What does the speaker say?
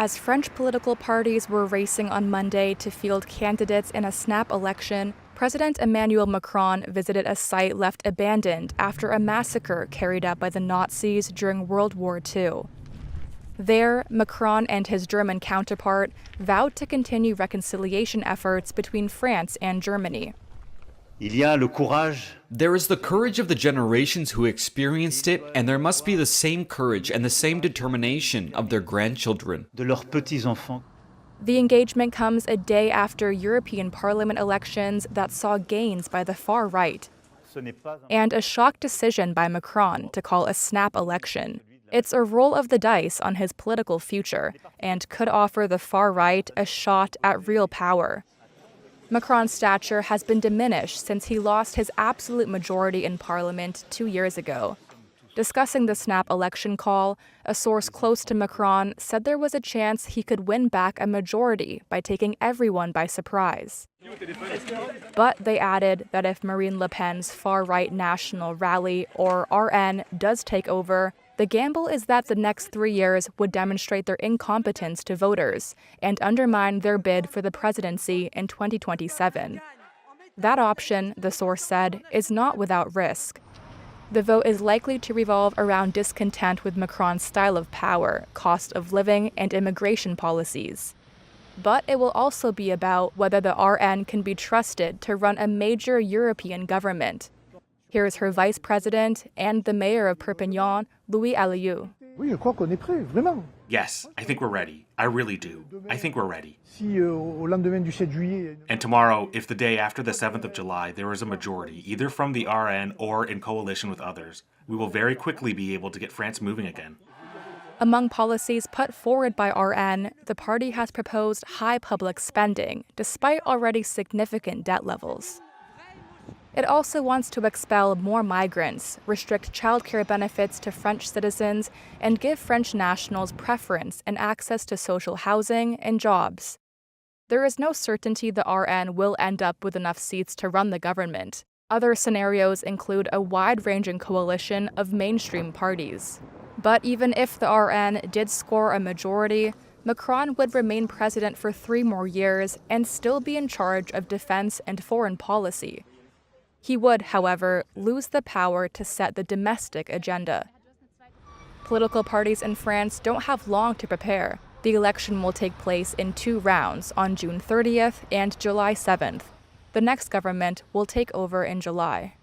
As French political parties were racing on Monday to field candidates in a snap election, President Emmanuel Macron visited a site left abandoned after a massacre carried out by the Nazis during World War II. There, Macron and his German counterpart vowed to continue reconciliation efforts between France and Germany. There is the courage of the generations who experienced it, and there must be the same courage and the same determination of their grandchildren. The engagement comes a day after European Parliament elections that saw gains by the far right, and a shock decision by Macron to call a snap election. It's a roll of the dice on his political future, and could offer the far right a shot at real power. Macron's stature has been diminished since he lost his absolute majority in Parliament 2 years ago. Discussing the snap election call, a source close to Macron said there was a chance he could win back a majority by taking everyone by surprise. But they added that if Marine Le Pen's far-right National Rally, or RN, does take over, the gamble is that the next 3 years would demonstrate their incompetence to voters and undermine their bid for the presidency in 2027. That option, the source said, is not without risk. The vote is likely to revolve around discontent with Macron's style of power, cost of living, and immigration policies. But it will also be about whether the RN can be trusted to run a major European government. Here's her vice president and the mayor of Perpignan, Louis Alliou. Yes, I think we're ready. I really do. I think we're ready. And tomorrow, if the day after the 7th of July there is a majority, either from the RN or in coalition with others, we will very quickly be able to get France moving again. Among policies put forward by RN, the party has proposed high public spending, despite already significant debt levels. It also wants to expel more migrants, restrict childcare benefits to French citizens, and give French nationals preference and access to social housing and jobs. There is no certainty the RN will end up with enough seats to run the government. Other scenarios include a wide-ranging coalition of mainstream parties. But even if the RN did score a majority, Macron would remain president for 3 more years and still be in charge of defense and foreign policy. He would, however, lose the power to set the domestic agenda. Political parties in France don't have long to prepare. The election will take place in 2 rounds on June 30th and July 7th. The next government will take over in July.